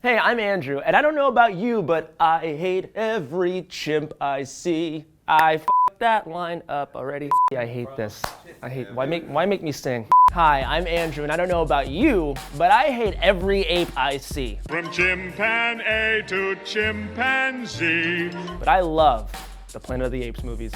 Hey, I'm Andrew, and I don't know about you, but I hate every chimp I see. I f***ed that line up already. I hate this. Why make me sing? Hi, I'm Andrew, and I don't know about you, but I hate every ape I see. From chimpanzee to chimpanzee. But I love the Planet of the Apes movies.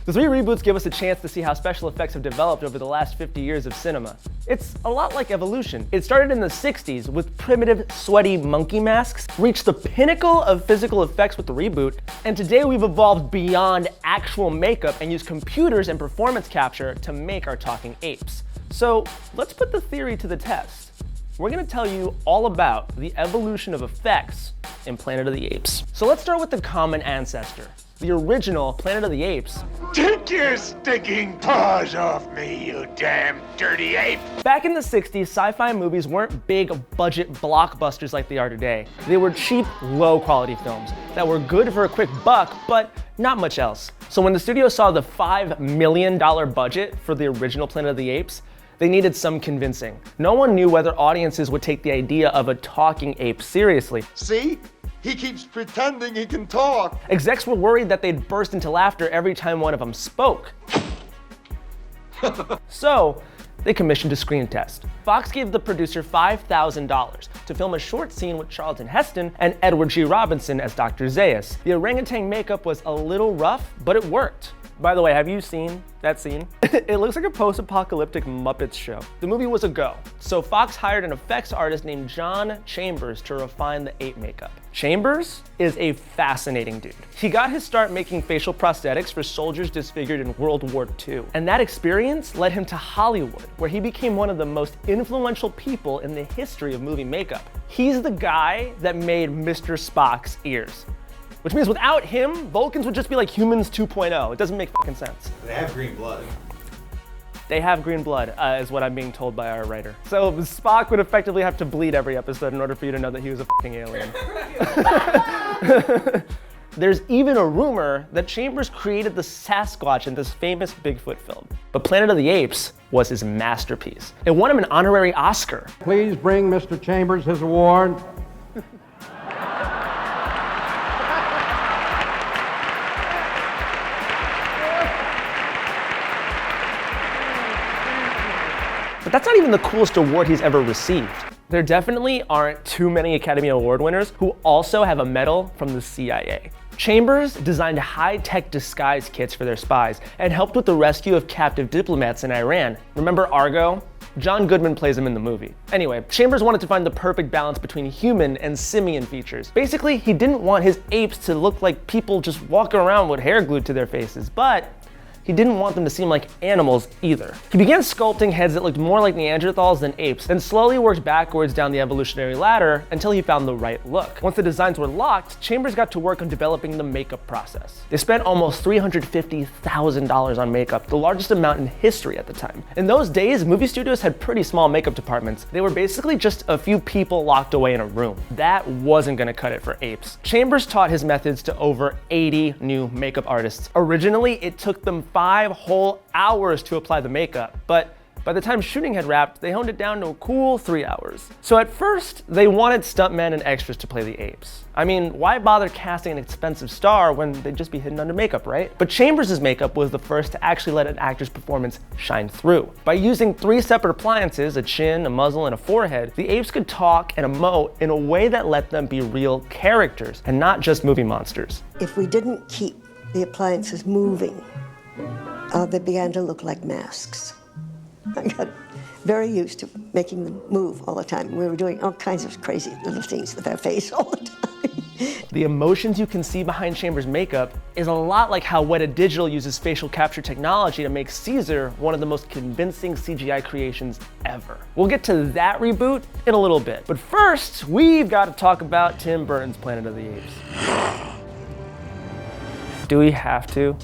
The 3 reboots give us a chance to see how special effects have developed over the last 50 years of cinema. It's a lot like evolution. It started in the 60s with primitive, sweaty monkey masks, reached the pinnacle of physical effects with the reboot, and today we've evolved beyond actual makeup and use computers and performance capture to make our talking apes. So let's put the theory to the test. We're gonna tell you all about the evolution of effects in Planet of the Apes. So let's start with the common ancestor, the original Planet of the Apes. Take your stinking paws off me, you damn dirty ape! Back in the 60s, sci-fi movies weren't big budget blockbusters like they are today. They were cheap, low quality films that were good for a quick buck, but not much else. So when the studio saw the $5 million budget for the original Planet of the Apes, they needed some convincing. No one knew whether audiences would take the idea of a talking ape seriously. See? He keeps pretending he can talk. Execs were worried that they'd burst into laughter every time one of them spoke. So, they commissioned a screen test. Fox gave the producer $5,000 to film a short scene with Charlton Heston and Edward G. Robinson as Dr. Zaius. The orangutan makeup was a little rough, but it worked. By the way, have you seen that scene? It looks like a post-apocalyptic Muppets show. The movie was a go, so Fox hired an effects artist named John Chambers to refine the ape makeup. Chambers is a fascinating dude. He got his start making facial prosthetics for soldiers disfigured in World War II. And that experience led him to Hollywood, where he became one of the most influential people in the history of movie makeup. He's the guy that made Mr. Spock's ears. Which means without him, Vulcans would just be like humans 2.0. It doesn't make fucking sense. They have green blood. They have green blood, is what I'm being told by our writer. So Spock would effectively have to bleed every episode in order for you to know that he was a fucking alien. There's even a rumor that Chambers created the Sasquatch in this famous Bigfoot film. But Planet of the Apes was his masterpiece. It won him an honorary Oscar. Please bring Mr. Chambers his award. But that's not even the coolest award he's ever received. There definitely aren't too many Academy Award winners who also have a medal from the CIA. Chambers designed high-tech disguise kits for their spies and helped with the rescue of captive diplomats in Iran. Remember Argo? John Goodman plays him in the movie. Anyway, Chambers wanted to find the perfect balance between human and simian features. Basically, he didn't want his apes to look like people just walking around with hair glued to their faces, but he didn't want them to seem like animals either. He began sculpting heads that looked more like Neanderthals than apes, then slowly worked backwards down the evolutionary ladder until he found the right look. Once the designs were locked, Chambers got to work on developing the makeup process. They spent almost $350,000 on makeup, the largest amount in history at the time. In those days, movie studios had pretty small makeup departments. They were basically just a few people locked away in a room. That wasn't gonna cut it for apes. Chambers taught his methods to over 80 new makeup artists. Originally, it took them 5 whole hours to apply the makeup, but by the time shooting had wrapped, they honed it down to a cool 3 hours. So at first, they wanted stuntmen and extras to play the apes. I mean, why bother casting an expensive star when they'd just be hidden under makeup, right? But Chambers' makeup was the first to actually let an actor's performance shine through. By using 3 separate appliances, a chin, a muzzle, and a forehead, the apes could talk and emote in a way that let them be real characters and not just movie monsters. If we didn't keep the appliances moving, they began to look like masks. I got very used to making them move all the time. We were doing all kinds of crazy little things with our face all the time. The emotions you can see behind Chambers' makeup is a lot like how Weta Digital uses facial capture technology to make Caesar one of the most convincing CGI creations ever. We'll get to that reboot in a little bit. But first, we've got to talk about Tim Burton's Planet of the Apes. Do we have to?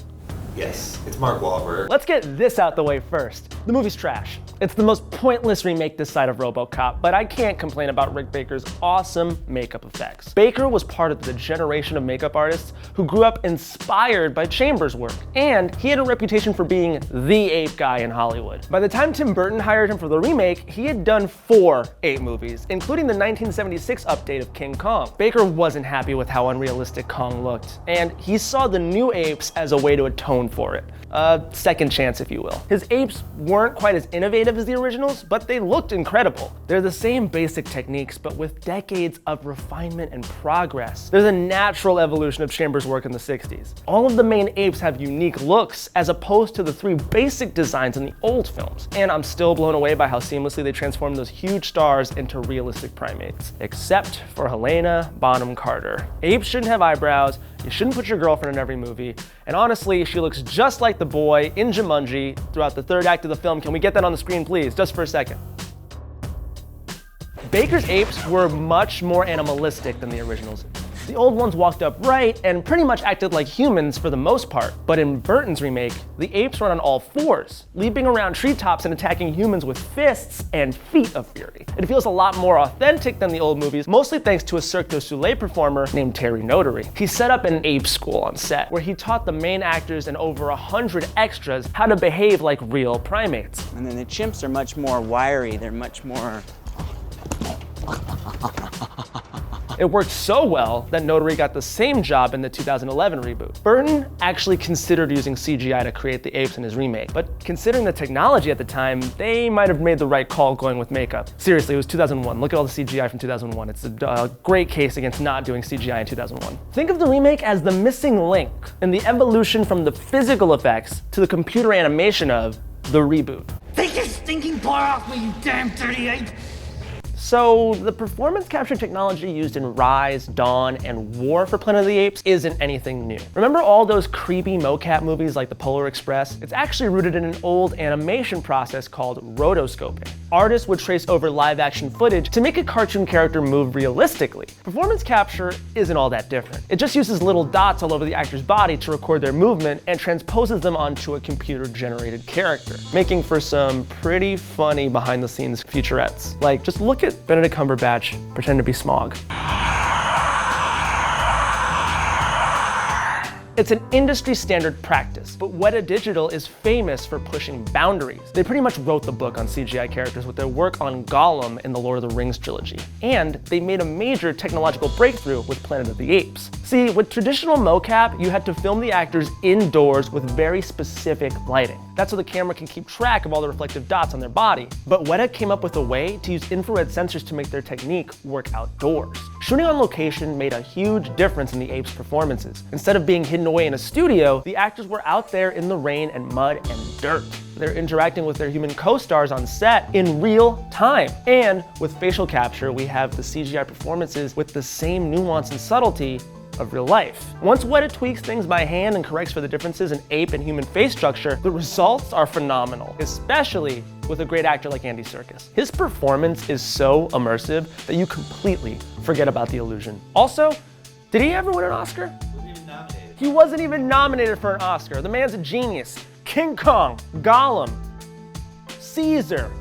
Yes, it's Mark Wahlberg. Let's get this out the way first. The movie's trash. It's the most pointless remake this side of RoboCop, but I can't complain about Rick Baker's awesome makeup effects. Baker was part of the generation of makeup artists who grew up inspired by Chambers' work, and he had a reputation for being the ape guy in Hollywood. By the time Tim Burton hired him for the remake, he had done 4 ape movies, including the 1976 update of King Kong. Baker wasn't happy with how unrealistic Kong looked, and he saw the new apes as a way to atone for it. A second chance, if you will. His apes weren't quite as innovative as the originals, but they looked incredible. They're the same basic techniques, but with decades of refinement and progress. There's a natural evolution of Chambers' work in the 60s. All of the main apes have unique looks, as opposed to the 3 basic designs in the old films. And I'm still blown away by how seamlessly they transformed those huge stars into realistic primates. Except for Helena Bonham Carter. Apes shouldn't have eyebrows, you shouldn't put your girlfriend in every movie, and honestly, she looks just like the boy in Jumanji throughout the 3rd act of the film. Can we get that on the screen, please, just for a second? Baker's apes were much more animalistic than the originals. The old ones walked upright and pretty much acted like humans for the most part. But in Burton's remake, the apes run on all 4s, leaping around treetops and attacking humans with fists and feet of fury. It feels a lot more authentic than the old movies, mostly thanks to a Cirque du Soleil performer named Terry Notary. He set up an ape school on set, where he taught the main actors and over 100 extras how to behave like real primates. And then the chimps are much more wiry, they're much more... It worked so well that Notary got the same job in the 2011 reboot. Burton actually considered using CGI to create the apes in his remake, but considering the technology at the time, they might have made the right call going with makeup. Seriously, it was 2001. Look at all the CGI from 2001. It's a great case against not doing CGI in 2001. Think of the remake as the missing link in the evolution from the physical effects to the computer animation of the reboot. Take your stinking paw off me, you damn dirty ape! So the performance capture technology used in Rise, Dawn, and War for Planet of the Apes isn't anything new. Remember all those creepy mocap movies like The Polar Express? It's actually rooted in an old animation process called rotoscoping. Artists would trace over live-action footage to make a cartoon character move realistically. Performance capture isn't all that different. It just uses little dots all over the actor's body to record their movement and transposes them onto a computer-generated character, making for some pretty funny behind-the-scenes featurettes. Like, just look at Benedict Cumberbatch pretend to be Smog. It's an industry standard practice, but Weta Digital is famous for pushing boundaries. They pretty much wrote the book on CGI characters with their work on Gollum in the Lord of the Rings trilogy. And they made a major technological breakthrough with Planet of the Apes. See, with traditional mocap, you had to film the actors indoors with very specific lighting. That's so the camera can keep track of all the reflective dots on their body. But Weta came up with a way to use infrared sensors to make their technique work outdoors. Shooting on location made a huge difference in the apes' performances. Instead of being hidden away in a studio, the actors were out there in the rain and mud and dirt. They're interacting with their human co-stars on set in real time. And with facial capture, we have the CGI performances with the same nuance and subtlety of real life. Once Weta tweaks things by hand and corrects for the differences in ape and human face structure, the results are phenomenal, especially with a great actor like Andy Serkis. His performance is so immersive that you completely forget about the illusion. Also, did he ever win an Oscar? He wasn't even nominated for an Oscar. The man's a genius. King Kong, Gollum, Caesar.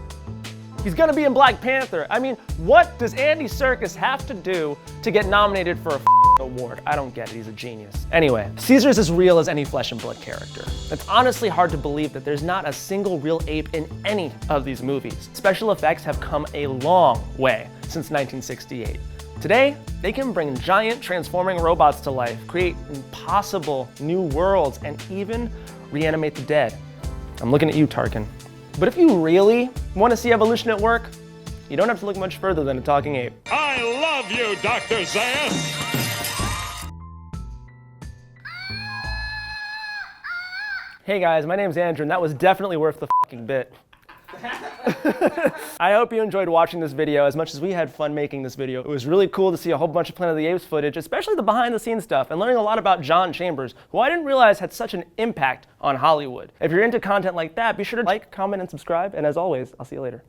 He's gonna be in Black Panther. I mean, what does Andy Serkis have to do to get nominated for a award? I don't get it, he's a genius. Anyway, Caesar's as real as any flesh and blood character. It's honestly hard to believe that there's not a single real ape in any of these movies. Special effects have come a long way since 1968. Today, they can bring giant transforming robots to life, create impossible new worlds, and even reanimate the dead. I'm looking at you, Tarkin. But if you really want to see evolution at work, you don't have to look much further than a talking ape. I love you, Dr. Zayas! Hey guys, my name's Andrew, and that was definitely worth the fucking bit. I hope you enjoyed watching this video as much as we had fun making this video. It was really cool to see a whole bunch of Planet of the Apes footage, especially the behind the scenes stuff, and learning a lot about John Chambers, who I didn't realize had such an impact on Hollywood. If you're into content like that, be sure to like, comment, and subscribe, and as always, I'll see you later.